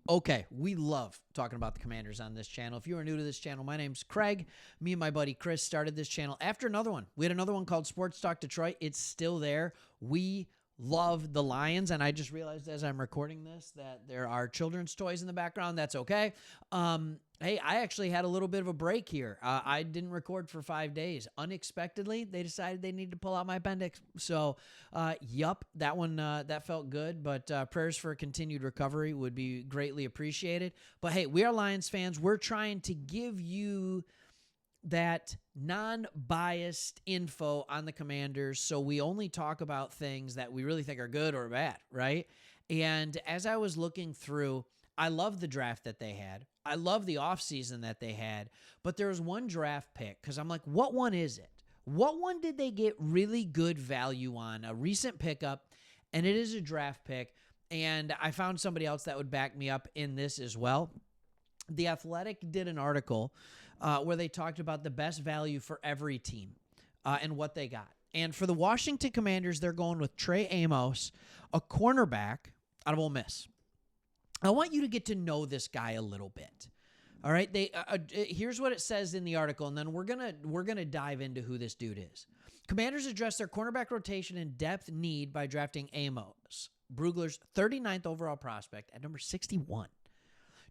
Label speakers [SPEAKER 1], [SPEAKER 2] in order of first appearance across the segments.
[SPEAKER 1] Okay, we love talking about the Commanders on this channel. If you are new to this channel, my name's Craig. Me and my buddy Chris started this channel after another one. We had another one called Sports Talk Detroit. It's still there. We love the Lions, and I just realized as I'm recording this that there are children's toys in the background. That's okay. Hey, I actually had a little bit of a break here. I didn't record for 5 days. Unexpectedly, they decided they needed to pull out my appendix. So, yup, that one, that felt good. But prayers for a continued recovery would be greatly appreciated. But hey, we are Lions fans. We're trying to give you that non-biased info on the Commanders, so we only talk about things that we really think are good or bad, right? And as I was looking through, I love the draft that they had. I love the offseason that they had, but there was one draft pick because I'm like, what one is it? What one did they get really good value on? A recent pickup, and it is a draft pick, and I found somebody else that would back me up in this as well. The Athletic did an article where they talked about the best value for every team and what they got. And for the Washington Commanders, they're going with Trey Amos, a cornerback out of Ole Miss. I want you to get to know this guy a little bit. All right, here's what it says in the article, and then we're gonna dive into who this dude is. Commanders address their cornerback rotation and depth need by drafting Amos, Brugler's 39th overall prospect at number 61.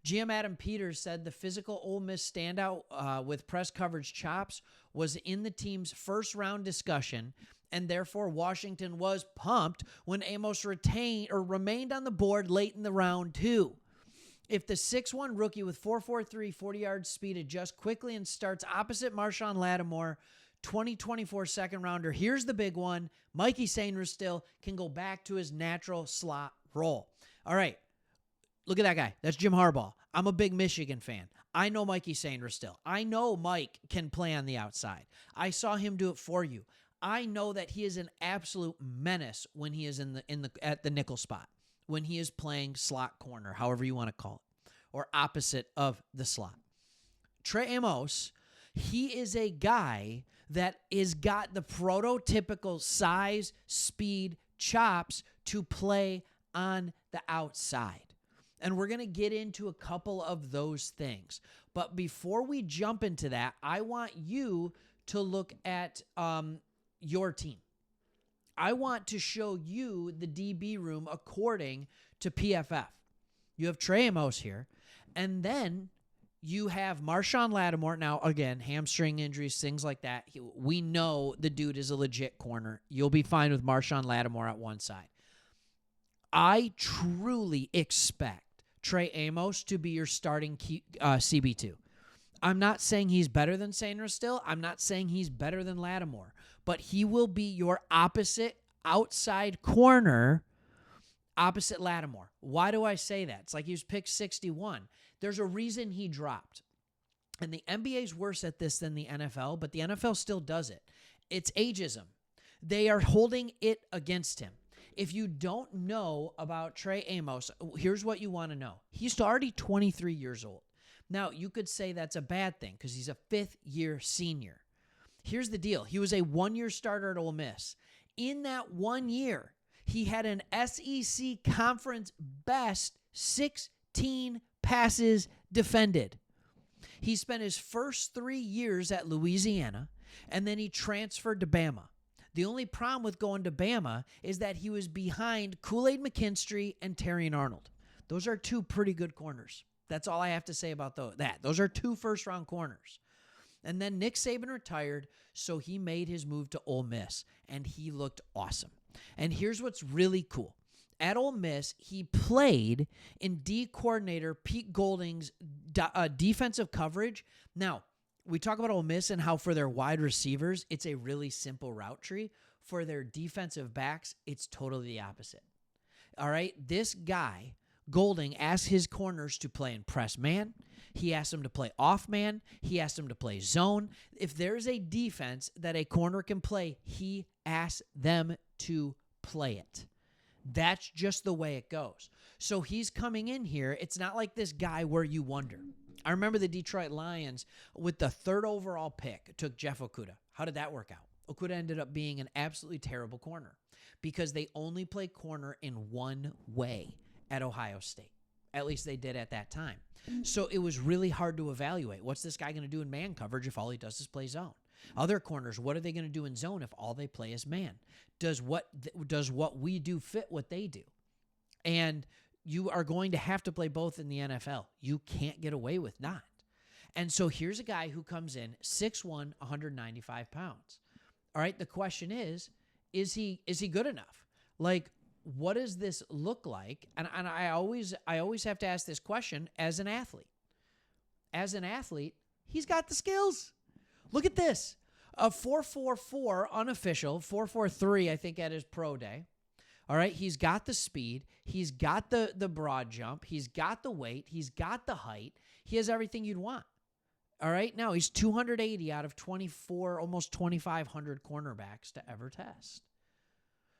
[SPEAKER 1] GM Adam Peters said the physical Ole Miss standout with press coverage chops was in the team's first-round discussion, and therefore Washington was pumped when Amos remained on the board late in the round two. If the 6'1 rookie with 4.43 40-yard speed adjusts quickly and starts opposite Marshawn Lattimore, 2024 second-rounder, here's the big one, Mikey Sainristil can go back to his natural slot role. All right. Look at that guy. That's Jim Harbaugh. I'm a big Michigan fan. I know Mikey Sainristil. I know Mike can play on the outside. I saw him do it for you. I know that he is an absolute menace when he is at the nickel spot, when he is playing slot corner, however you want to call it, or opposite of the slot. Trey Amos, he is a guy that has got the prototypical size, speed, chops to play on the outside. And we're going to get into a couple of those things. But before we jump into that, I want you to look at your team. I want to show you the DB room according to PFF. You have Trey Amos here. And then you have Marshawn Lattimore. Now, again, hamstring injuries, things like that. We know the dude is a legit corner. You'll be fine with Marshawn Lattimore at one side. I truly expect Trey Amos to be your starting CB2. I'm not saying he's better than Sainristil. I'm not saying he's better than Lattimore. But he will be your opposite outside corner opposite Lattimore. Why do I say that? It's like he was picked 61. There's a reason he dropped. And the NBA is worse at this than the NFL, but the NFL still does it. It's ageism. They are holding it against him. If you don't know about Trey Amos, here's what you want to know. He's already 23 years old. Now, you could say that's a bad thing because he's a fifth-year senior. Here's the deal. He was a one-year starter at Ole Miss. In that 1 year, he had an SEC conference best 16 passes defended. He spent his first 3 years at Louisiana, and then he transferred to Bama. The only problem with going to Bama is that he was behind Kool-Aid McKinstry and Terrion Arnold. Those are two pretty good corners. That's all I have to say about that. Those are two first-round corners. And then Nick Saban retired, so he made his move to Ole Miss, and he looked awesome. And here's what's really cool. At Ole Miss, he played in D coordinator Pete Golding's defensive coverage. Now, we talk about Ole Miss and how for their wide receivers, it's a really simple route tree. For their defensive backs, it's totally the opposite. All right? This guy, Golding, asked his corners to play in press man. He asked them to play off man. He asked them to play zone. If there's a defense that a corner can play, he asks them to play it. That's just the way it goes. So he's coming in here. It's not like this guy where you wonder. I remember the Detroit Lions with the third overall pick took Jeff Okudah. How did that work out? Okudah ended up being an absolutely terrible corner because they only play corner in one way at Ohio State. At least they did at that time. So it was really hard to evaluate. What's this guy going to do in man coverage if all he does is play zone? Other corners, what are they going to do in zone if all they play is man? Does what we do fit what they do? And you are going to have to play both in the NFL. You can't get away with not. And so here's a guy who comes in 6'1", 195 pounds. All right, the question is he good enough? Like, what does this look like? And I always have to ask this question as an athlete. As an athlete, he's got the skills. Look at this. A 4.44 unofficial, 4.43 I think at his pro day. All right, he's got the speed, he's got the broad jump, he's got the weight, he's got the height. He has everything you'd want. All right, now he's 280 out of 24, almost 2,500 cornerbacks to ever test.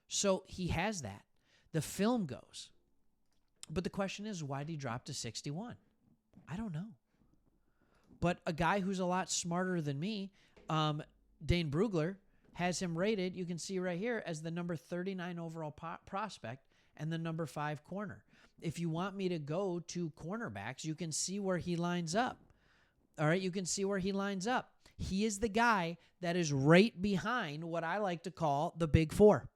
[SPEAKER 1] So he has that. The film goes. But the question is, why did he drop to 61? I don't know. But a guy who's a lot smarter than me, Dane Brugler, has him rated, you can see right here, as the number 39 overall prospect and the number 5 corner. If you want me to go to cornerbacks, you can see where he lines up. All right, you can see where he lines up. He is the guy that is right behind what I like to call the big four.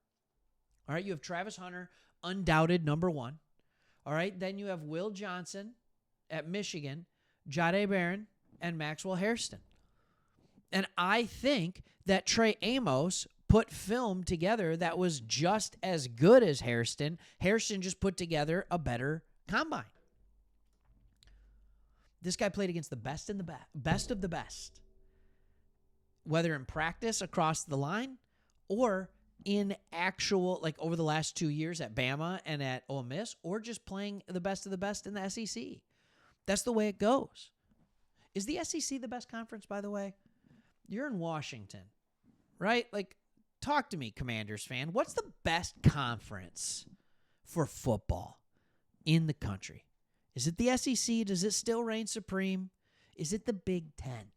[SPEAKER 1] All right, you have Travis Hunter, undoubted number 1. All right, then you have Will Johnson at Michigan, Jahdae Barron, and Maxwell Hairston. And I think that Trey Amos put film together that was just as good as Hairston. Hairston just put together a better combine. This guy played against the best and the best of the best, whether in practice across the line or in actual, like over the last 2 years at Bama and at Ole Miss, or just playing the best of the best in the SEC. That's the way it goes. Is the SEC the best conference, by the way? You're in Washington, right? Like, talk to me, Commanders fan. What's the best conference for football in the country? Is it the SEC? Does it still reign supreme? Is it the Big Ten?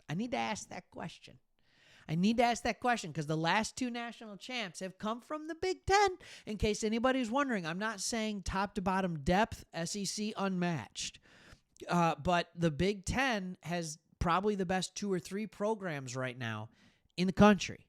[SPEAKER 1] I need to ask that question. I need to ask that question because the last 2 national champs have come from the Big Ten. In case anybody's wondering, I'm not saying top to bottom depth, SEC unmatched. But the Big Ten has probably the best 2 or 3 programs right now in the country.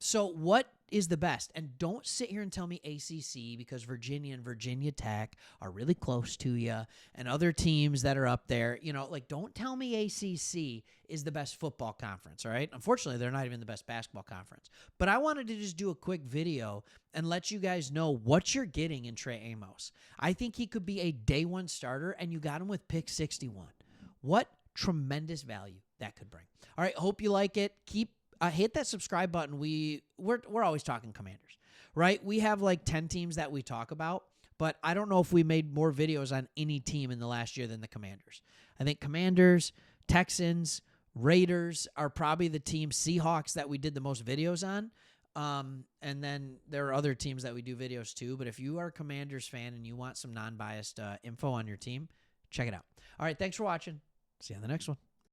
[SPEAKER 1] So what is the best? And don't sit here and tell me ACC because Virginia and Virginia Tech are really close to you and other teams that are up there. You know, like, don't tell me ACC is the best football conference, all right? Unfortunately, they're not even the best basketball conference. But I wanted to just do a quick video and let you guys know what you're getting in Trey Amos. I think he could be a day 1 starter, and you got him with pick 61. What tremendous value that could bring. All right, hope you like it. Hit that subscribe button. We're always talking Commanders, right? We have like 10 teams that we talk about, but I don't know if we made more videos on any team in the last year than the Commanders. I think Commanders, Texans, Raiders are probably the team, Seahawks, that we did the most videos on. And then there are other teams that we do videos too. But if you are a Commanders fan and you want some non-biased info on your team, check it out. All right, thanks for watching. See you on the next one.